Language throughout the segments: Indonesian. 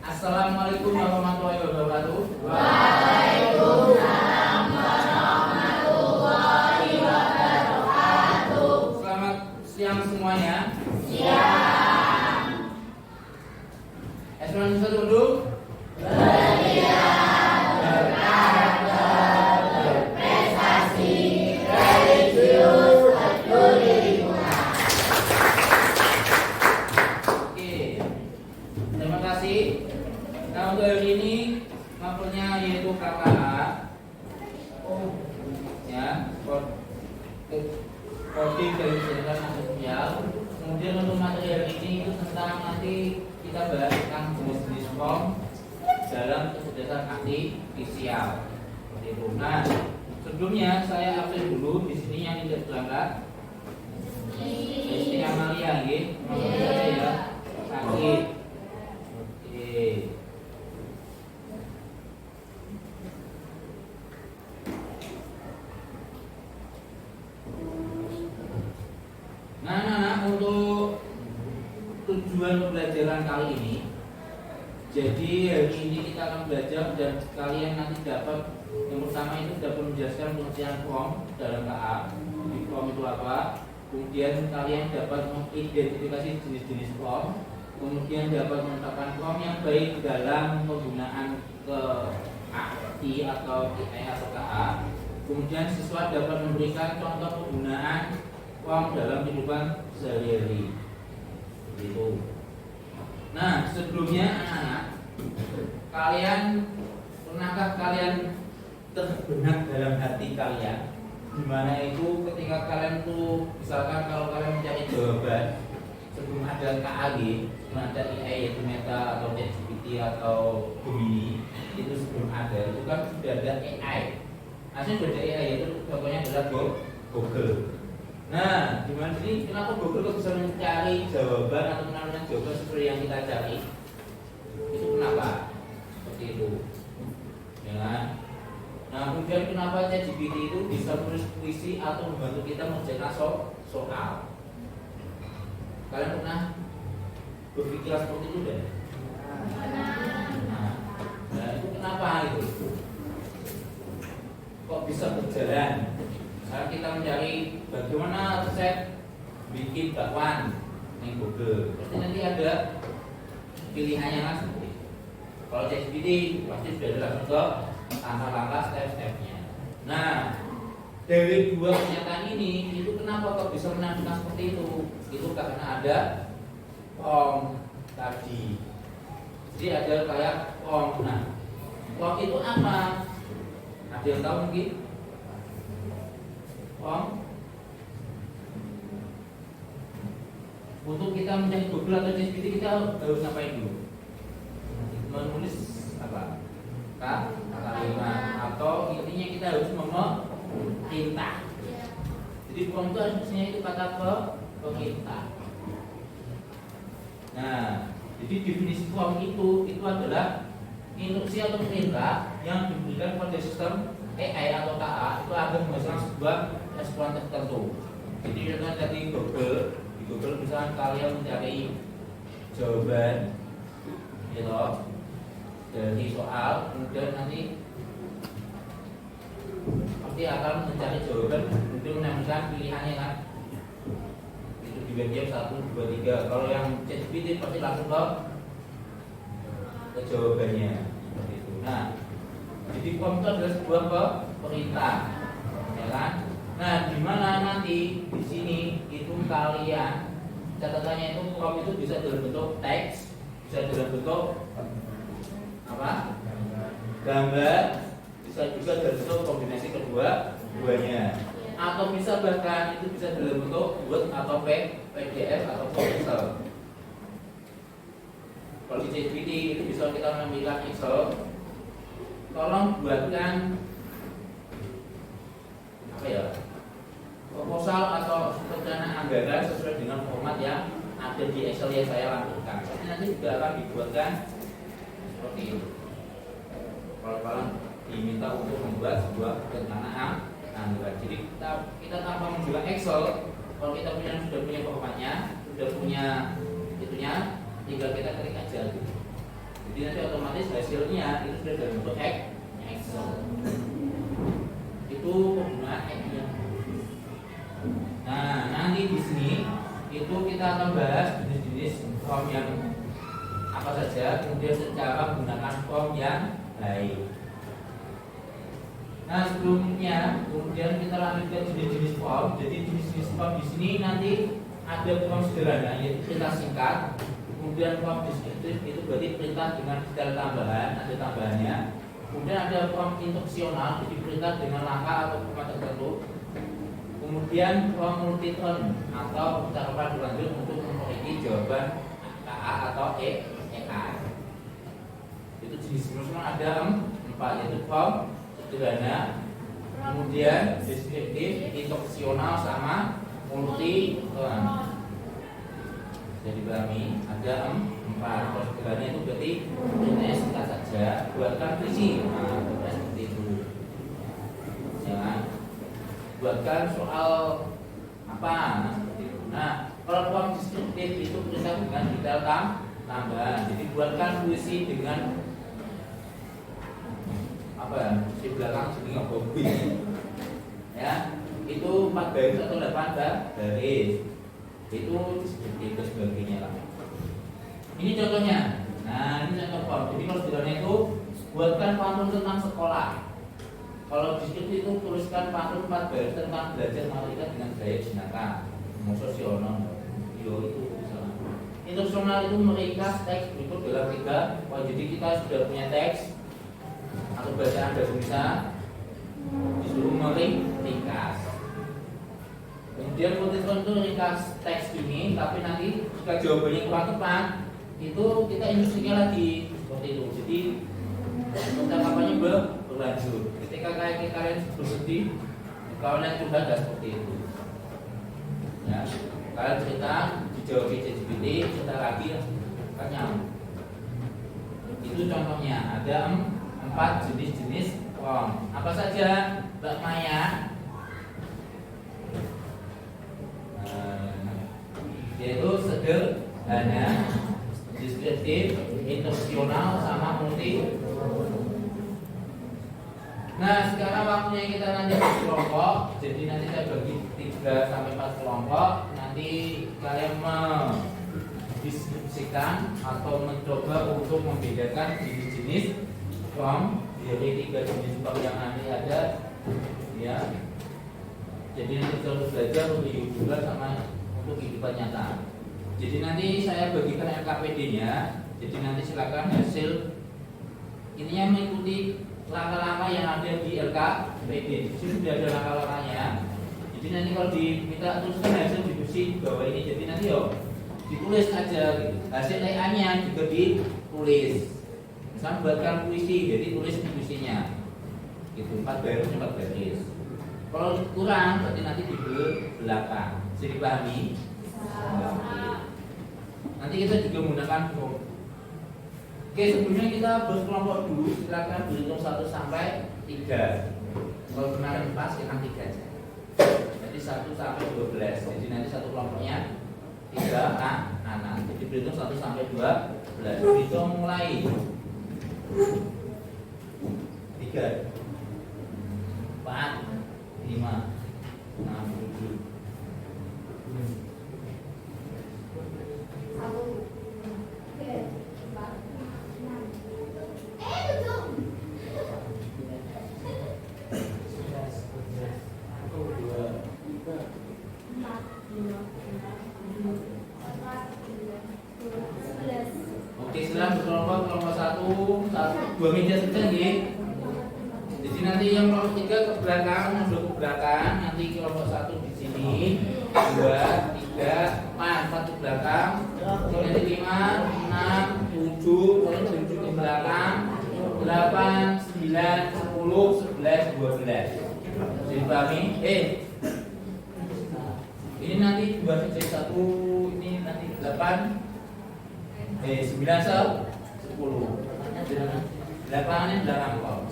Assalamualaikum warahmatullahi wabarakatuh. Waalaikumsalam warahmatullahi wabarakatuh. Selamat siang semuanya. Siang. Eskul dulu. Berdiam, berkarakter, berprestasi, religius, peduli lingkungan. Oke. Terima kasih. Nah, untuk hari ini mapelnya yaitu KKA. Ya, kode dari kesehatan sosial. Kemudian untuk materi hari ini itu tentang nanti kita bahas tentang jenis-jenis form dalam kecerdasan artifisial. Seperti itu. Nah, sebelumnya saya absen dulu di sini yang tidak berangkat. Istri Amalia, nggih. Amalia ya. Sakit. Oke. Nah, untuk tujuan pembelajaran kali ini, jadi hari ini kita akan belajar dan kalian nanti dapat yang pertama itu dapat menjelaskan pengertian form dalam KA. Di form itu apa? Kemudian kalian dapat mengidentifikasi jenis-jenis form. Kemudian dapat menetapkan form yang baik dalam penggunaan ke arti atau IE atau KA. Kemudian siswa dapat memberikan contoh penggunaan form dalam kehidupan sehari-hari. Gitu. Nah, sebelumnya anak-anak, pernahkah kalian terbenak dalam hati kalian? Dimana itu ketika kalian tuh misalkan kalau kalian mencari jawaban sebelum ada KAG, sebelum ada IE yaitu Meta atau ChatGPT atau Gemini, itu sebelum ada itu kan sudah ada AI. Aslinya sudah ada AI itu contohnya adalah Google. Nah, dimana sini kenapa Google kok bisa mencari jawaban atau menemukan jawaban seperti yang kita cari? Itu kenapa? Seperti itu. Ya kan? Nah, kemudian kenapa ChatGPT itu bisa menulis puisi atau membantu kita mengerjakan soal? Kalian pernah berpikir seperti itu deh? Nah, itu kenapa itu? Kok bisa berjalan? Sekarang kita mencari bagaimana resep bikin bakwan di Google. Pasti nanti ada pilihannya kan seperti itu. Kalau ChatGPT pasti sudah ada langsung ke langkah-langkah step-stepnya. Nah, dari dua pernyataan ini itu kenapa kok bisa menampilkan seperti itu? Itu karena ada form tadi. Jadi ada kayak form. Nah, form itu apa? Ada yang tahu mungkin? Form untuk kita mencari Google atau ChatGPT kita harus ngapain dulu? Menulis apa? Kalimat atau intinya kita harus memerintah. Jadi form itu harusnya itu kata perintah. Nah, jadi definisi form itu adalah instruksi atau perintah yang diberikan pada sistem AI atau KA itu agar menghasilkan sebuah respon tertentu. Jadi contohnya tadi di Google misalnya kalian mencari jawaban gitu dari soal, kemudian nanti pasti akan mencari jawaban untuk menemukan pilihannya kan. Itu di webnya 1, 2, 3. Kalau yang ChatGPT pasti langsung ke jawabannya seperti itu. Nah, jadi form itu adalah sebuah perintah, ya kan? Nah, di mana nanti di sini itu kalian catatannya itu form itu bisa dalam bentuk teks, bisa dalam bentuk apa? Gambar, bisa juga dalam bentuk kombinasi keduanya, atau bisa bahkan itu bisa dalam bentuk Word atau PDF atau Excel. Kalau di ChatGPT itu bisa kita mengambilkan Excel. Tolong buatkan apa ya, proposal atau perencanaan anggaran sesuai dengan format yang ada di Excel yang saya lampirkan. Nanti juga akan dibuatkan seperti itu. Kalau kalian diminta untuk membuat sebuah perencanaan anggaran, jadi kita tanpa membuat Excel, kalau kita sudah punya formatnya, sudah punya itunya, tinggal kita ketik aja. Jadi nanti otomatis hasilnya itu sudah dalam bentuk Excel. Itu penggunaan Excel. Nah, nanti di sini itu kita akan bahas jenis-jenis form yang apa saja, kemudian secara menggunakan form yang baik. Nah, sebelumnya kemudian kita lanjutkan jenis-jenis form. Jadi jenis-jenis form di sini nanti ada form sederhana yaitu perintah singkat, kemudian form deskriptif itu berarti perintah dengan detail tambahan, ada tambahannya. Kemudian ada form instruksional, jadi perintah dengan langkah atau format tertentu. Kemudian form multi-turn atau ucapan berlanjut untuk memperbaiki jawaban KA atau EA. Itu jenis-jenisnya ada 4, yaitu form sederhana, kemudian deskriptif, instruksional, sama multi-turn. Jadi dipahami ada 4. Form sederhana itu berarti perintahnya singkat saja, buatkan puisi. Nah, seperti itu. Jangan buatkan soal apa, nah seperti itu. Nah, kalau form deskriptif itu perintah dengan detail tambahan. Jadi buatkan puisi dengan apa ya, di belakang sini hobi ya, itu 4 baris atau 8 baris, itu deskriptif dan sebagainya lah. Ini contohnya. Nah, ini contoh form. Jadi kalau sederhana itu buatkan pantun tentang sekolah. Kalau deskriptif itu tuliskan pantun 4 baris tentang belajar matematika dengan gaya jenaka. Sosionom, yo itu misalnya. Instruksional itu meringkas teks berikut dalam 3 poin. Jadi kita sudah punya teks atau bacaan bahasa Indonesia, disuruh meringkas. Kemudian multi-turn itu ringkas teks ini, tapi nanti jika jawabannya kurang tepat, itu kita instruksinya lagi seperti itu. Jadi percakapannya berlanjut. Ketika kalian bersedih, kalian curhat seperti itu. Ya, kalian cerita, dijawab ChatGPT, cerita lagi, kan nyambung. Itu contohnya. Ada 4 jenis-jenis form. Apa saja, Mbak Maya? Yaitu sederhana, deskriptif, instruksional, sama multi. Nah, sekarang waktunya kita nanti berkelompok. Jadi nanti saya bagi 3 sampai 4 kelompok. Nanti kalian mendiskusikan atau mencoba untuk membedakan jenis-jenis form dari 3 jenis form yang nanti ada, ya. Jadi nanti harus belajar untuk hiburan sama untuk kehidupan nyata. Jadi nanti saya bagikan LKPD-nya. Jadi nanti silakan hasil ininya mengikuti langkah-langkah yang ada di LKPD. Di sini sudah ada langkah-langkahnya. Jadi nanti kalau diminta tuliskan hasil diskusi di bawah ini. Jadi nanti ditulis aja gitu. Hasil TA-nya juga ditulis. Misalnya buatkan puisi, jadi tulis puisinya. Gitu, 4 baris 4 baris. Kalau kurang berarti nanti di belakang. Bisa dipahami? Nanti kita juga menggunakan form. Oke, sebelumnya kita berkelompok dulu. Silakan berhitung 1 sampai 3. Kalau kemarin pas kita 3 aja. Jadi 1 sampai 12. Jadi nanti satu kelompoknya 3 anak. Jadi berhitung 1 sampai 12. Berhitung mulai 3, 4, 5, 6, 7. Oke, setelah berkelompok, kelompok 2 meja saja nih. Jadi nanti yang kelompok 3 ke belakang, mundur ke belakang. Nanti kelompok 1 di sini, 2, 3, 4 ke belakang. Nanti 5, 6, 7, 7 ke belakang. 8, 9, 10, 11, 12. Jadi pahami? Ini nanti 2 saja 1, ini nanti 8, 9, 10. 8 ini belakang kok.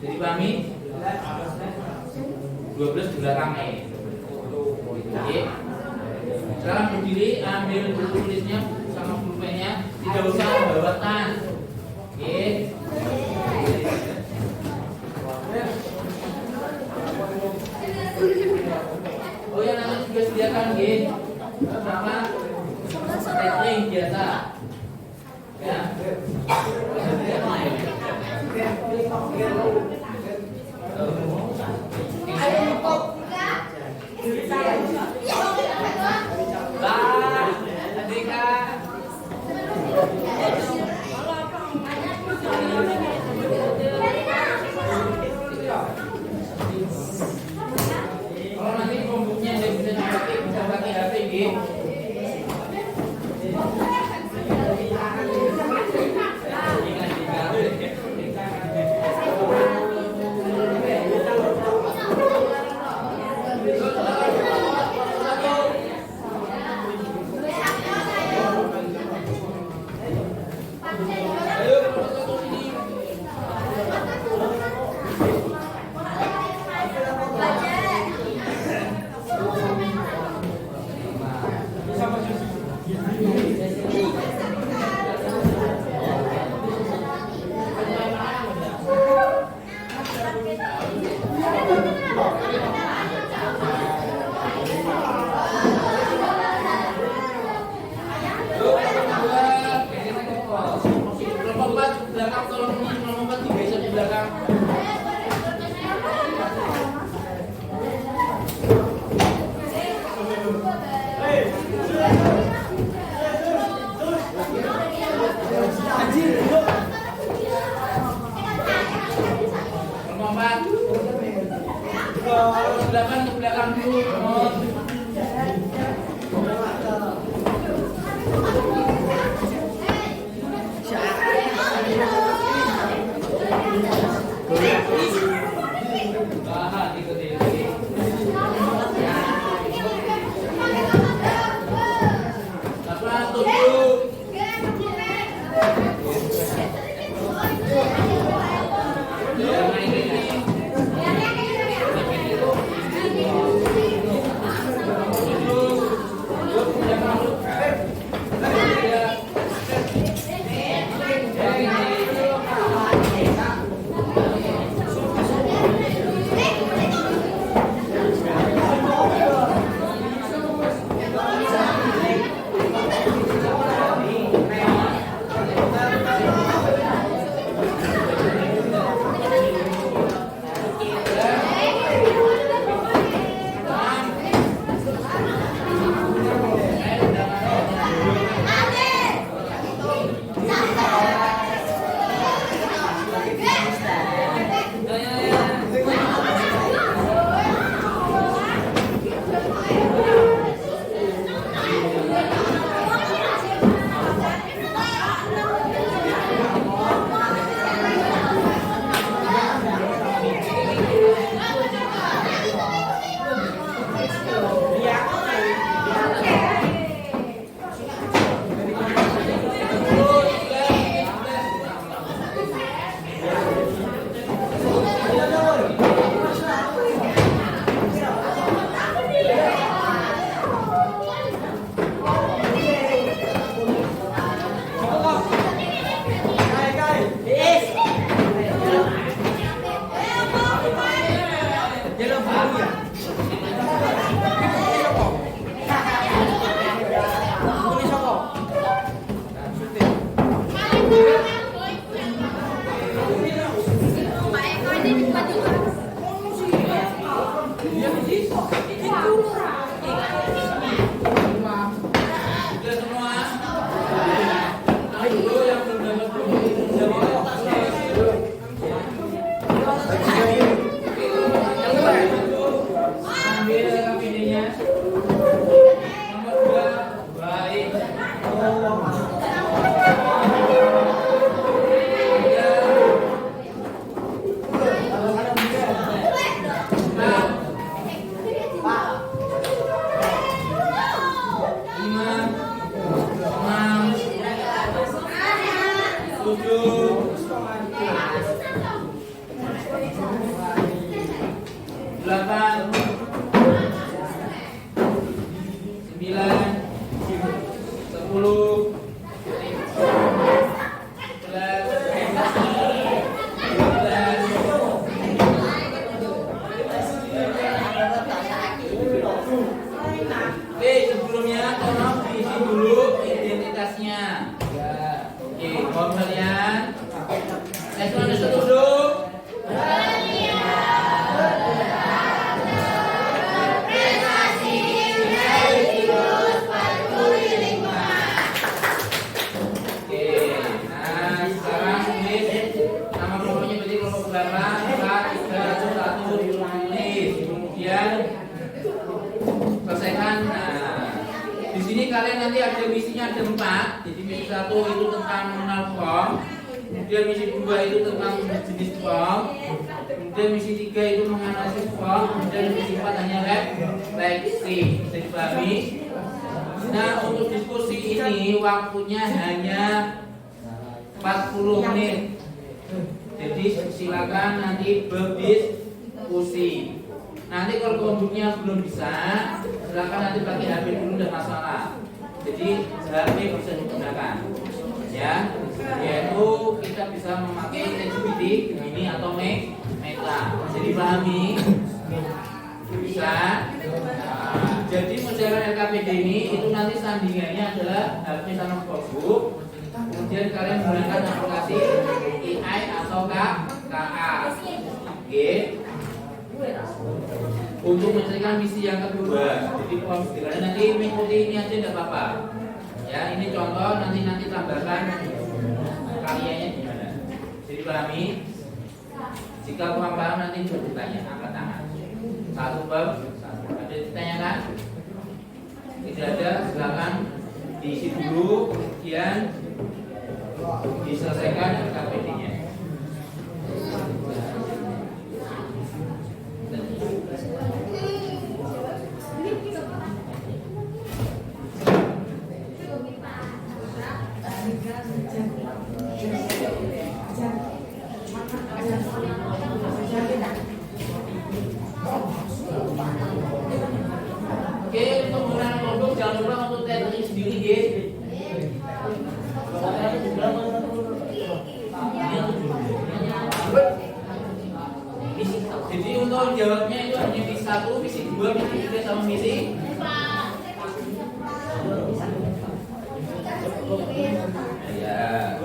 Jadi pahami? 12 belakang Oke. Sekarang berdiri, ambil buku tulisnya sama pulpennya. Tidak usah bawa tas. Lah, Andika. Kalau nanti pembuknya dia bisa pakai HP gitu. Lompat belakang, tolong lompat digeser di belakang. Lompat ke belakang dulu. Sebelumnya tolong diisi dulu identitasnya. Ya, oke, kalau kalian Eselon setuju? Berprestasi, religius, peduli lingkungan. Oke, nah sekarang tulis nama kelompoknya berarti kelompok berapa? 4, 3, 1, tulis. Kemudian selesaikan. Nah, di sini kalian nanti ada misinya ada 4. Jadi misi 1 itu tentang mengenal form. Kemudian misi 2 itu tentang jenis form. Kemudian misi 3 itu menganalisis form. Kemudian misi 4 hanya refleksi. Bisa dipahami? Nah, untuk diskusi ini waktunya hanya 40 menit. Jadi silakan nanti berdiskusi. Nanti kalau kelompoknya belum bisa, silakan nanti pakai HP dulu, tidak masalah. Jadi HP bisa digunakan, ya. Yaitu kita bisa memakai ChatGPT ini atau Meta. Jadi pahami, bisa. Nah, jadi model LKPD ini itu nanti sandingannya adalah HP sama Chromebook. Kemudian kalian menggunakan aplikasi AI atau KA. Oke. Untuk menyelesaikan misi yang kedua, jadi kalian nanti mengikuti ini aja tidak apa-apa. Ya, ini contoh, nanti tambahkan karyanya gimana. Jadi pahami. Jika kurang paham nanti coba ditanya, angkat tangan. Satu bab, ada ditanyakan? Tidak ada, silakan diisi dulu, kemudian diselesaikan KPD-nya. Oke, untuk menggunakan kelompok jangan lupa untuk tethering sendiri, ya. Jadi untuk jawabnya itu hanya misi 1, misi 2, misi 3 sama misi. Ya.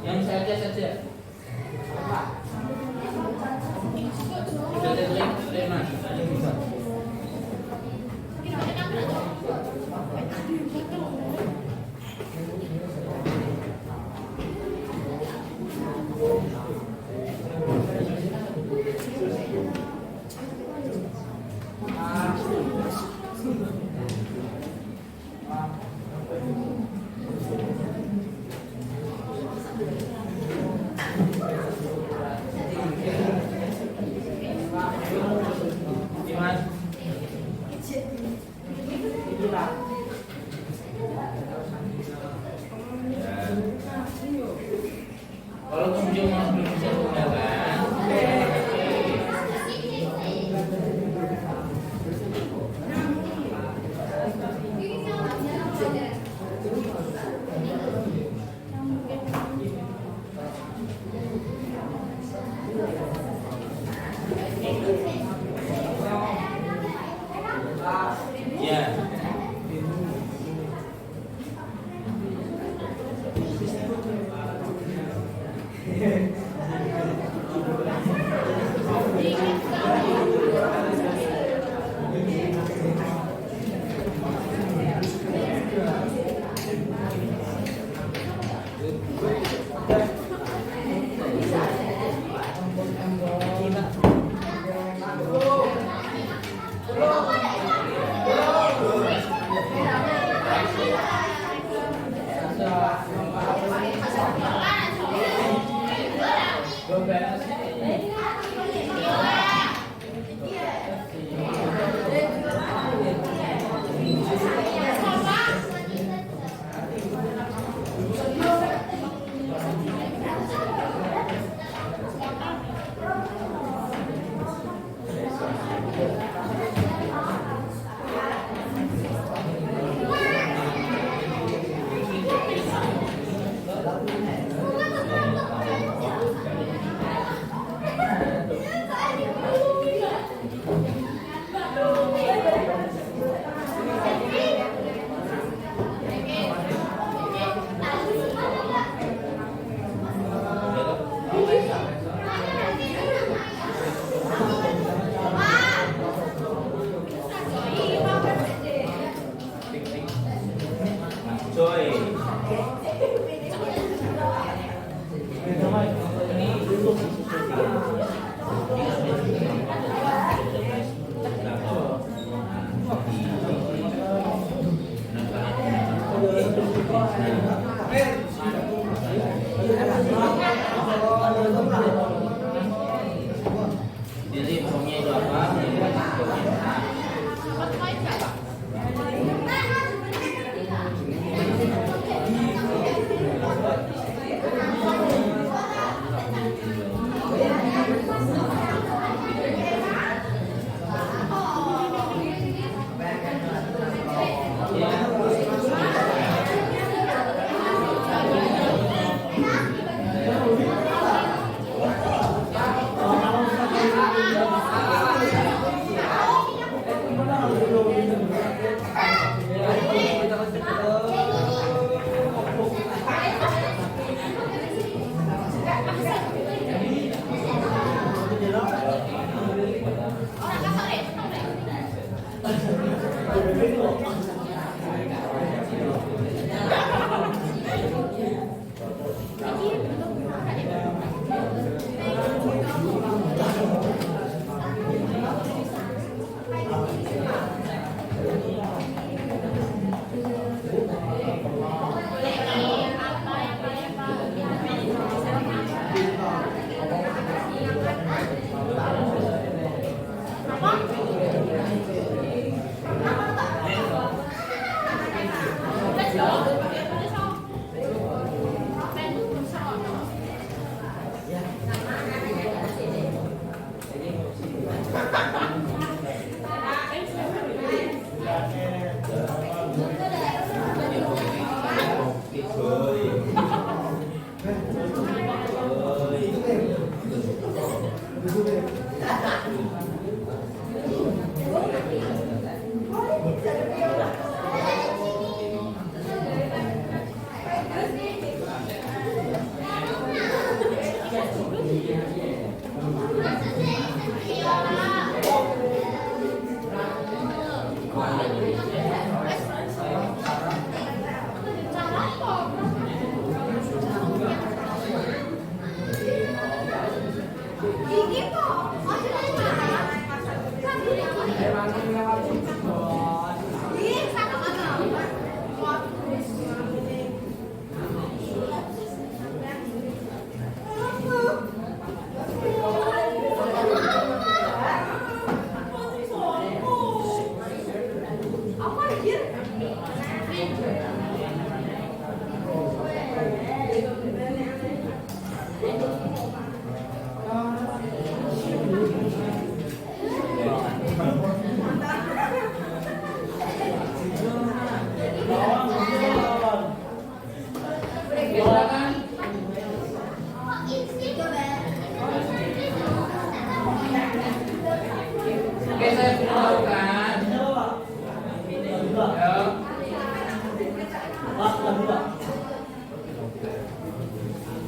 Yang saja saja. Sudah tethering, Mas.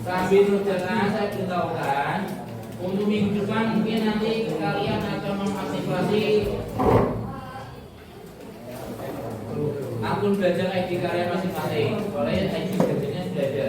Sambil berjalan saya beritahukan untuk minggu depan mungkin nanti kalian akan mengaktifasi akun belajar ID kalian masing-masing. Boleh ID belajarnya sudah ada.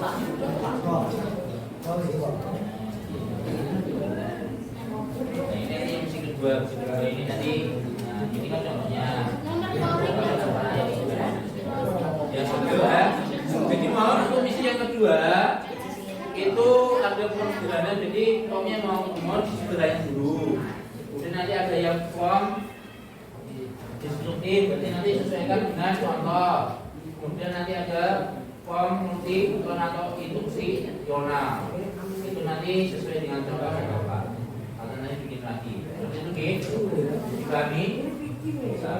Nah, ini nanti misi kedua ini nanti. Nah, ini kan contohnya. Yang kedua, jadi mau untuk misi yang kedua itu ada form sederhana, jadi formnya mau disederhanain dulu. Kemudian nanti ada yang form instruktif, berarti nanti sesuaikan dengan contoh. Kemudian nanti ada form multi atau induksi jurnal. Itu nanti sesuai dengan contoh Bapak. Atau nanti bikin lagi. Seperti itu, dipahami?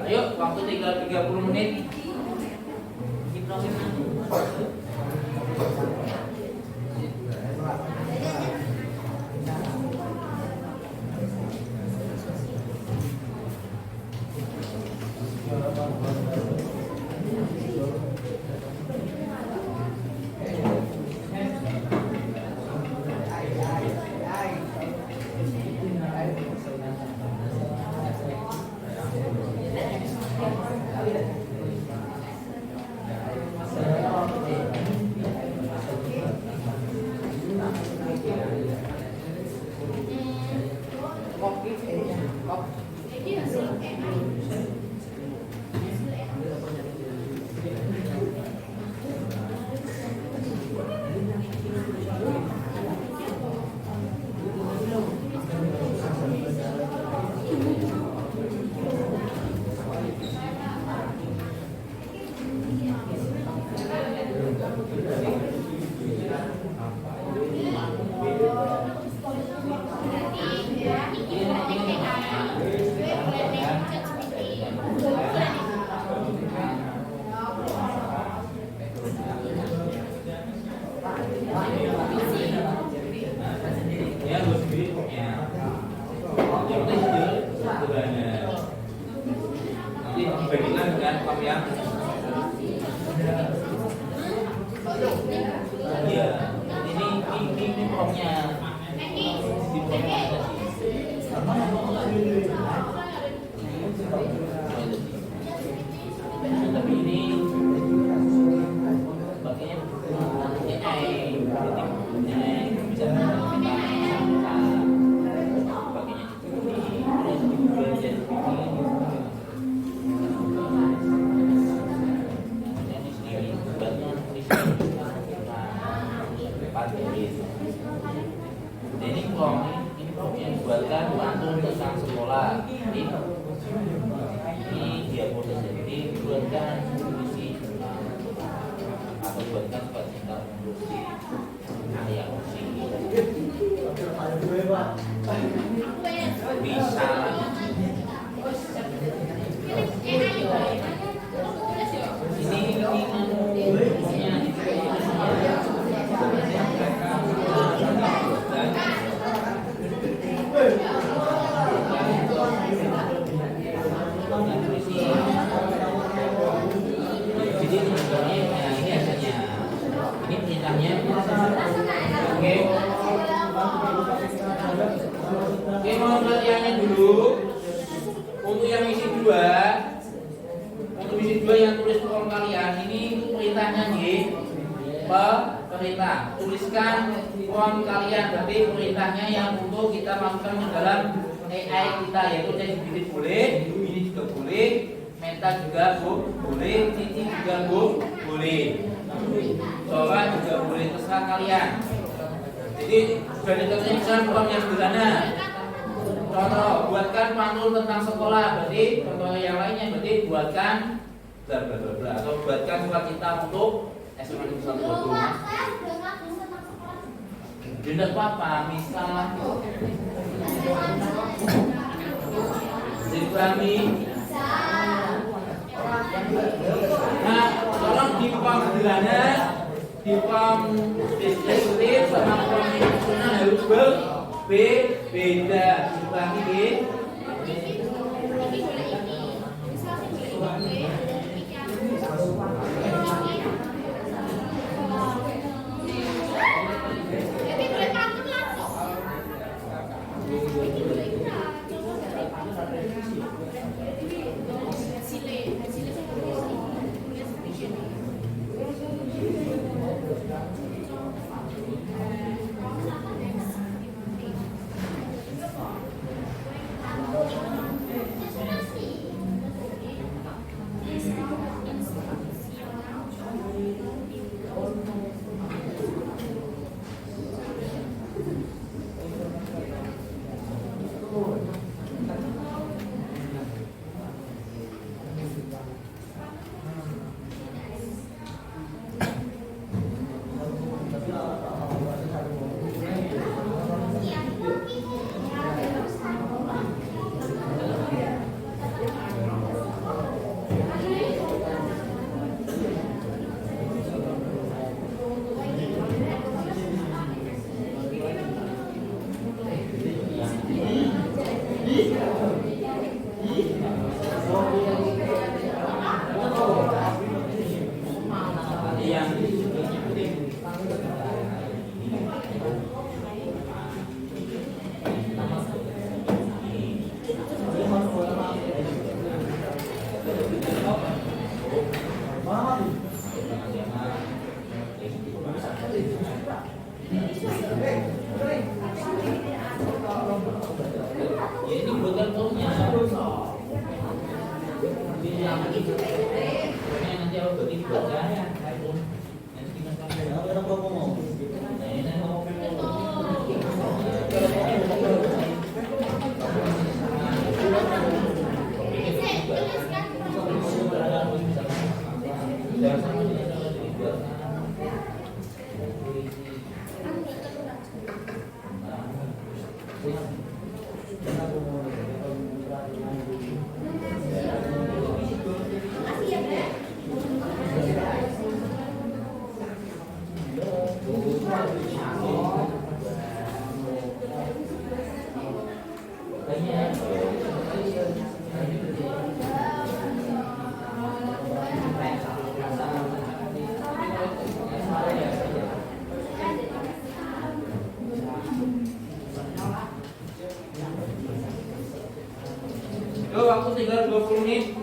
Ayo, waktu tinggal 30 menit. Dibandingkan dengan form yang iya, ini formnya di formnya tapi ini pakainya bisa ini form yang dibuatkan pantun tentang sekolah. Ini dia boleh jadi dibuatkan puisi atau buatkan buat kita produksi karya puisi. Bisa. Oke, mau latihannya dulu. Untuk yang misi 2, untuk misi 2 yang tulis form kalian ini itu perintahnya nih. Perintah, tuliskan form kalian. Berarti perintahnya yang untuk kita masukkan ke dalam AI kita, yaitu ChatGPT boleh, ini juga boleh, Meta juga boleh, Cici juga boleh, Sora juga boleh, terserah kalian. Jadi sudah ditentukan misalnya form yang sederhana. Contoh, buatkan pantun tentang sekolah. Berarti contoh yang lainnya berarti buatkan bla bla bla bla atau buatkan surat cinta untuk SMA Negeri 1 Batu. Tidak apa-apa, misal jadi kami. Nah, tolong di form sederhana, di form deskriptif sama form instruksional harus beda. Dikurangi Ya ini buat kartunya. Nanti aku bagi buat saya. Nanti kita ngomong. Yo, waktu tinggal 20 menit.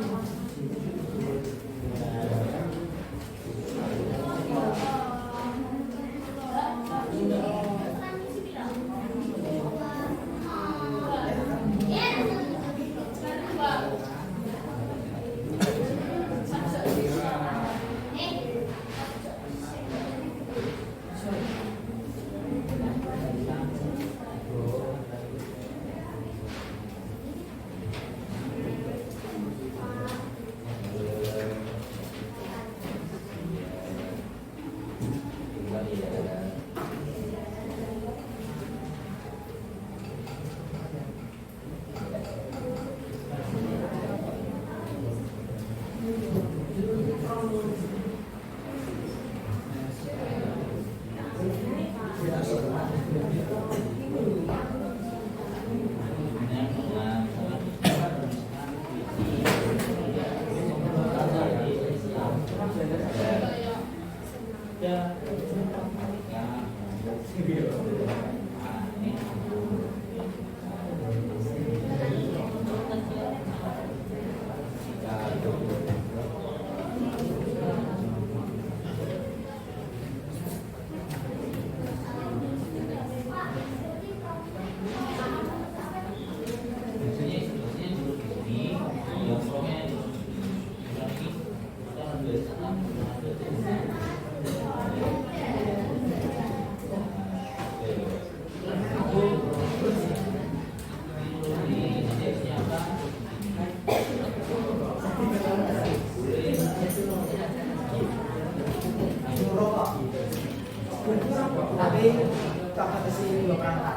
Tapi kakak kesini juga berangkat.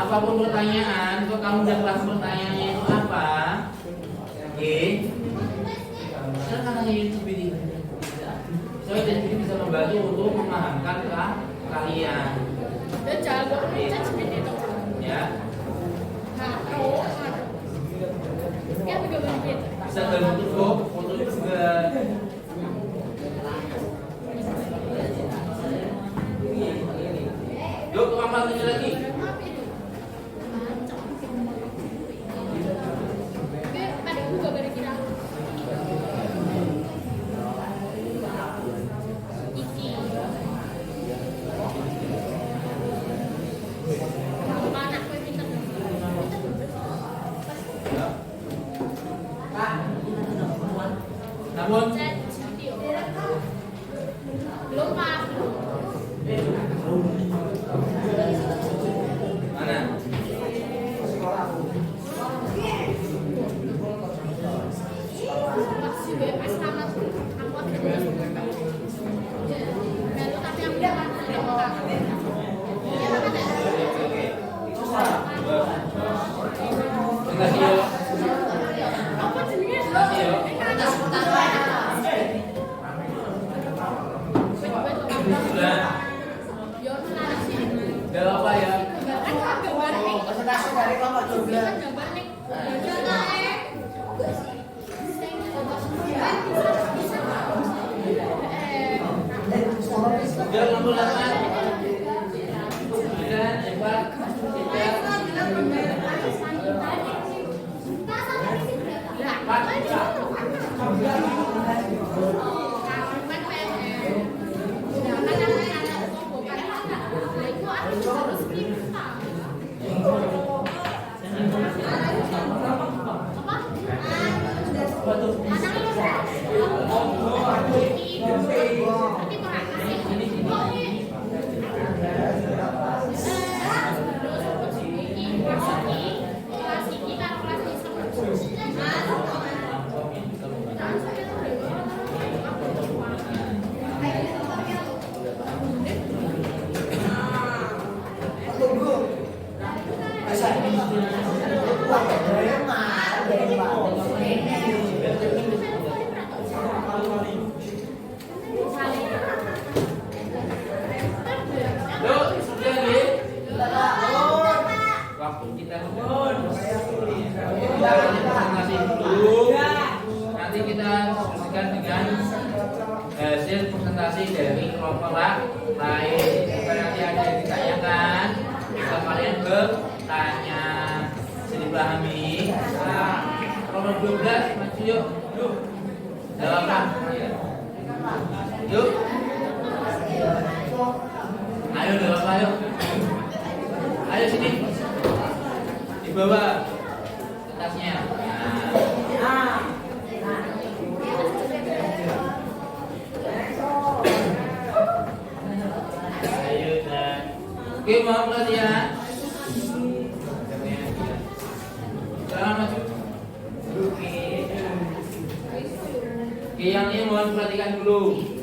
Apapun pertanyaan, kalau kamu udah kelas pertanyaannya itu apa, oke? Silakan tanya YouTube ini. Soalnya jadi bisa membantu untuk memahamkan ke kalian. Dan jago ChatGPT itu. Ya. Ya juga banget. Bisa bantu kok untuk juga. Yuk, apa lagi? Namun belum Pak. mana? Masih bebas sama aku ada lalu tapi yang belum Terima kasih. apa jenisnya? Gak apa ya? Presentasi dari kelompok 12. Jangan menggunakan dan hebat waktu kita presentasi dulu. Nanti kita diskusikan dengan hasil presentasi dari kelompok lain. Jika nanti ada yang ditanyakan, bisa kalian bertanya. Bisa dipahami. Nah, kelompok 12 maju yuk. Jawaban. Yuk. Ayo jawab, ayo. Ayo sini. Dibawa tasnya. Nah. Ayo dan. Oke, mau latihan. Jangan maju. Oke. Oke, yang ini mohon perhatikan dulu.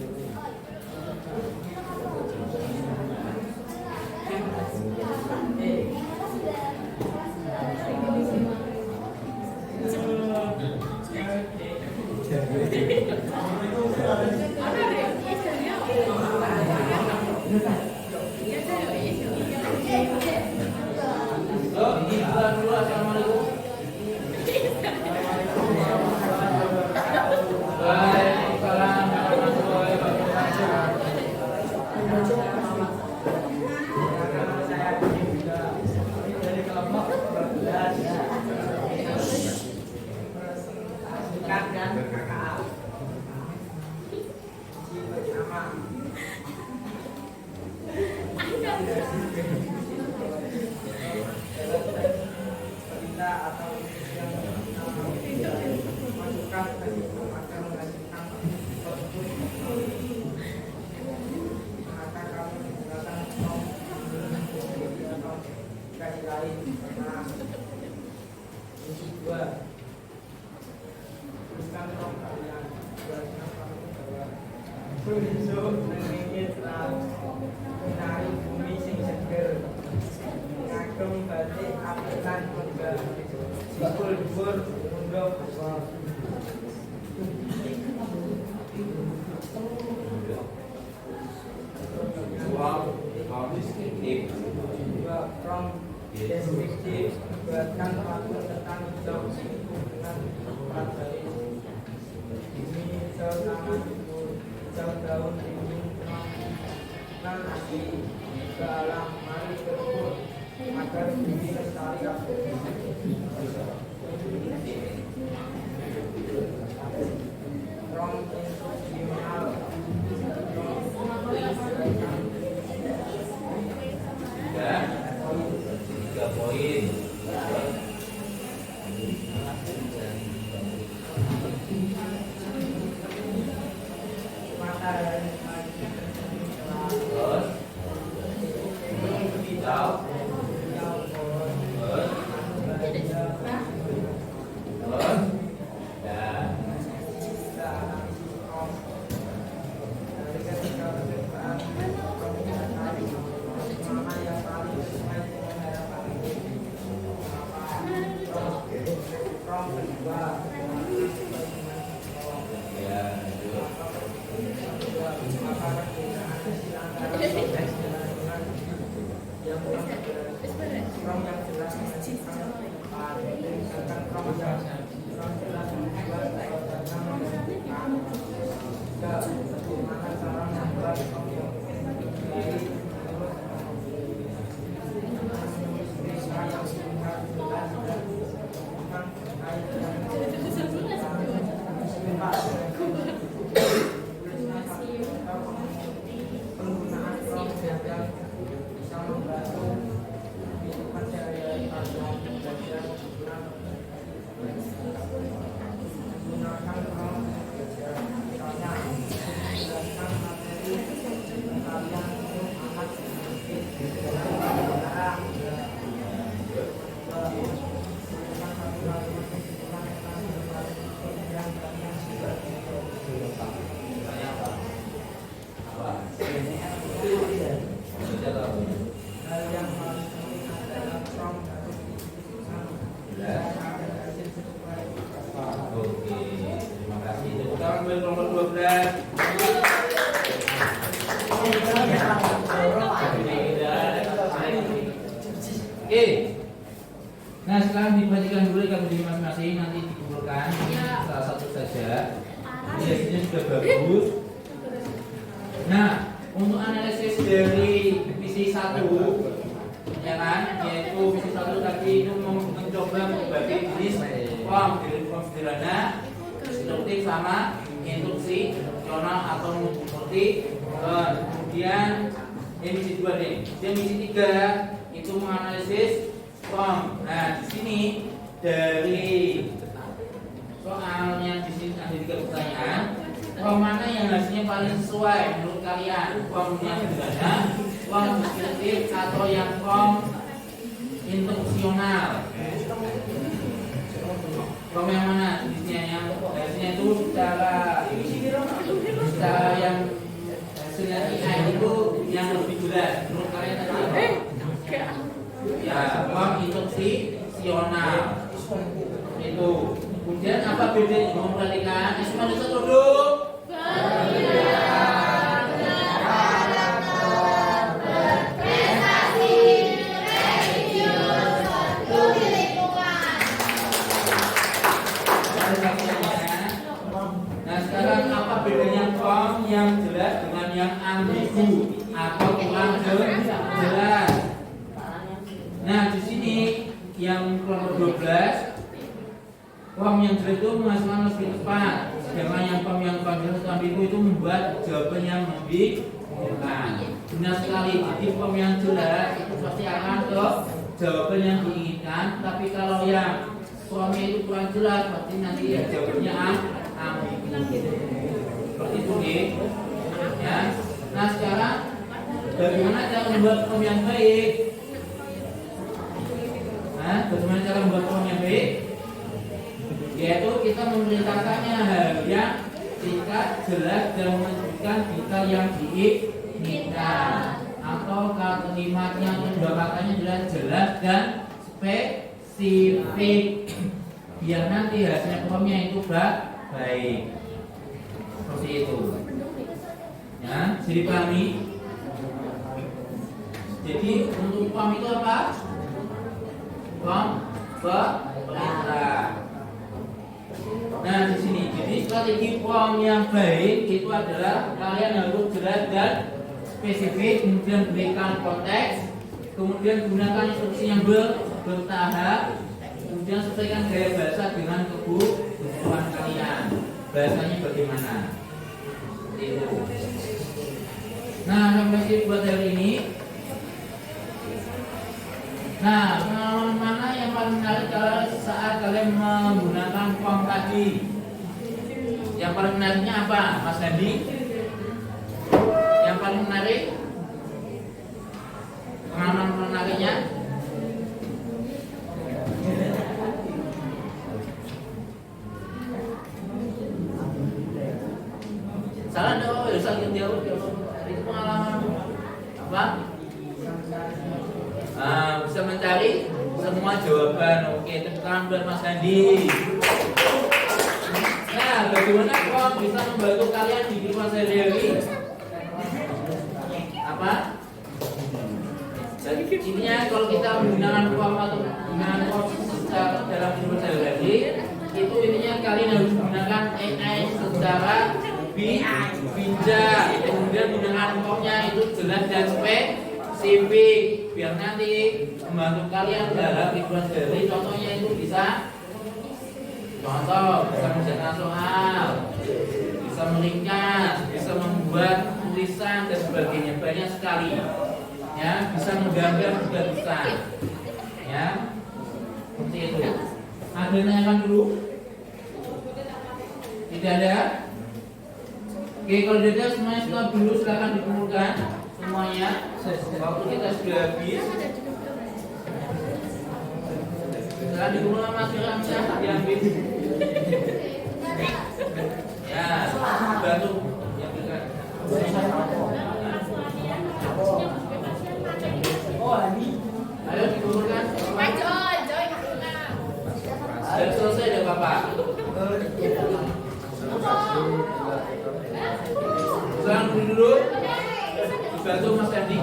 From deskripsi buatkan waktu tentang jauh dengan prateri ini jauh nama jauh daun ini nan nasi ke alam mari berebut agar bumi lestari from instrumental Tiga poin. Terus hijau. Oke. Nah, sekarang dibacakan dulu ikan beli masing-masing, nanti dikumpulkan salah satu saja. Ini sudah bagus. Nah, untuk analisis dari visi 1, ya kan, yaitu visi 1 tadi itu mencoba membagi jenis form sederhana, instruktif sama instruksional atau multi. Kemudian misi 2 deh. Dan misi 3 itu menganalisis form. Nah, di sini dari soalnya di sini ada 3 pertanyaan. Form mana yang hasilnya paling sesuai menurut kalian? Form yang sederhana, form deskriptif, atau yang form instruksional? Form yang mana? Yang hasilnya itu secara yang hasilnya AI itu yang lebih jelas menurut kalian tadi apa? Ya, form instruksional itu. Kemudian apa bedanya? Memperhatikan semua itu duduk. Nah, sekarang apa bedanya form yang jelas dengan yang ambigu atau kurang jelas? Nah, di sini yang kelompok 12 form yang jelas itu menghasilkan lebih cepat, sedangkan yang form yang jelas atau ambigu itu membuat jawaban yang membingungkan. Benar sekali, jadi form yang jelas itu pasti akan ke jawaban yang diinginkan, tapi kalau yang formnya itu kurang jelas, pasti nanti ya jawabannya ambigu. Seperti itu nih. Ya. Nah, sekarang bagaimana cara membuat form yang baik? Nah, bagaimana cara membuat form yang baik? Yaitu kita memerintahkannya hal yang singkat, jelas, dan menunjukkan detail yang diinginkan, atau kalimatnya atau dua katanya jelas dan spesifik, biar nanti hasilnya formnya itu baik. Seperti itu. Ya, jadi pahami. Jadi untuk form itu apa? Form perintah. Nah, di sini, jadi strategi form yang baik itu adalah kalian harus jelas dan spesifik, kemudian berikan konteks, kemudian gunakan instruksi yang bertahap, kemudian sesuaikan gaya bahasa dengan kebutuhan kalian. Bahasanya bagaimana? Itu. Nah, refleksi buat hari ini. Nah, pengalaman mana yang paling menarik kalau saat kalian menggunakan form tadi? Yang paling menariknya apa, Mas Handi? Yang paling menarik? Pengalaman menariknya? Salah dong, ya salah jauh. Itu pengalaman apa? Bisa mencari semua jawaban. Oke, tepuk tangan buat Mas Handi. Nah, bagaimana form bisa membantu kalian di kehidupan sehari-hari? Apa? Jadi intinya kalau kita menggunakan form atau menggunakan form secara dalam kehidupan sehari-hari, itu intinya kalian harus menggunakan AI secara bijak. Kemudian menggunakan formnya itu jelas dan spesifik, biar nanti membantu kalian dalam kehidupan sehari. Contohnya itu bisa mengerjakan soal, bisa meringkas, bisa membuat tulisan dan sebagainya, banyak sekali. Ya, bisa menggambar juga bisa. Ya, seperti itu. Ada yang tanyakan dulu? Tidak ada? Oke, kalau tidak ada semuanya stop dulu, silakan dikumpulkan semuanya. Waktu kita sudah habis. Silakan dikumpulkan Mas Firman, diambil. Ya, bantu yang berikan. Ayo dikumpulkan. Sudah selesai deh Bapak. Silakan dulu. Dibantu Mas Andi.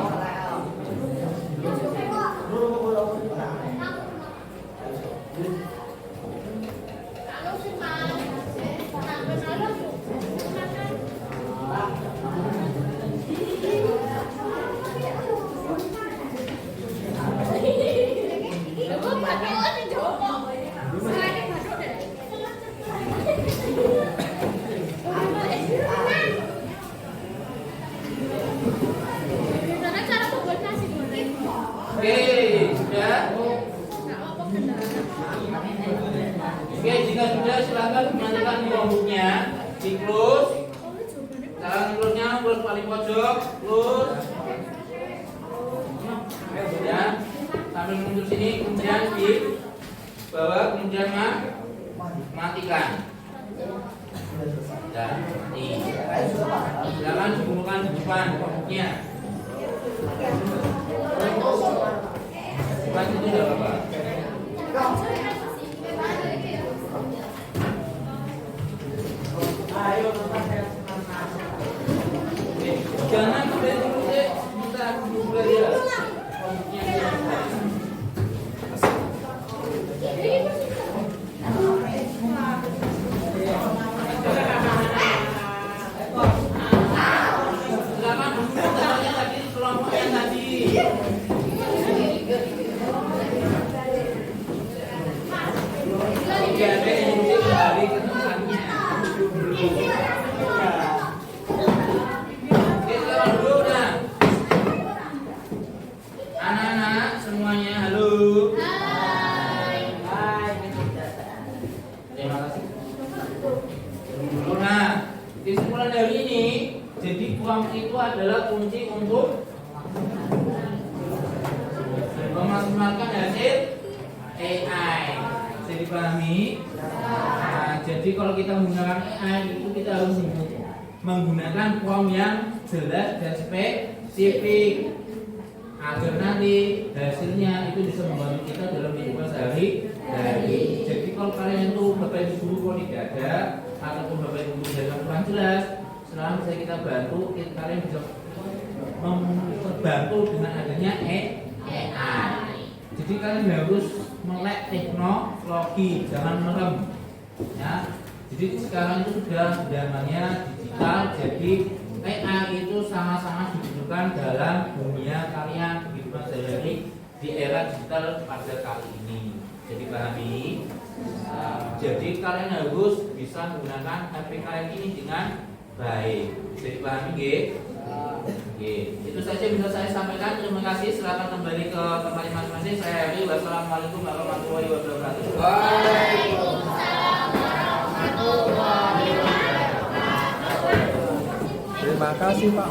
Siklus. Cara siklusnya urut paling pojok, terus kemudian sambil menuju sini, kemudian di bawah, kemudian matikan. Dan ini silakan dikumpulkan di depan pokoknya. Bukan itu udah apa? Ayo kita Jangan sampai dulu deh, kita buka dia. Pokoknya. Silakan dulu caranya tadi kelompoknya tadi. Oke, ada yang kembali ke tempatnya. Oke, sekarang dulu dah. Anak-anak semuanya, halo. Terima kasih. Nah, kesimpulan dari ini, jadi uang itu adalah kunci untuk memaksimalkan hasil AI. Bisa dipahami? Nah, jadi kalau kita menggunakan AI itu kita harus menggunakan form yang jelas dan spesifik agar nanti hasilnya itu bisa membantu kita dalam kehidupan sehari-hari. Jadi kalau kalian itu bapak ibu guru kalau tidak ada ataupun bapak ibu guru tidak kurang jelas, selama bisa kita bantu, kalian bisa terbantu dengan adanya AI. Jadi kalian harus melek teknologi, jangan merem. Ya, jadi sekarang itu sudah zamannya digital, jadi AI itu sangat-sangat dibutuhkan dalam dunia kalian kehidupan sehari-hari di era digital pada kali ini. Jadi pahami. Jadi kalian harus bisa menggunakan HP kalian ini dengan baik. Jadi pahami, nggih? Oke, itu saja bisa saya sampaikan. Terima kasih. Silakan kembali ke tempat masing-masing. Saya Heri. Wassalamualaikum warahmatullahi wabarakatuh. Waalaikumsalam warahmatullahi wabarakatuh. Terima kasih Pak.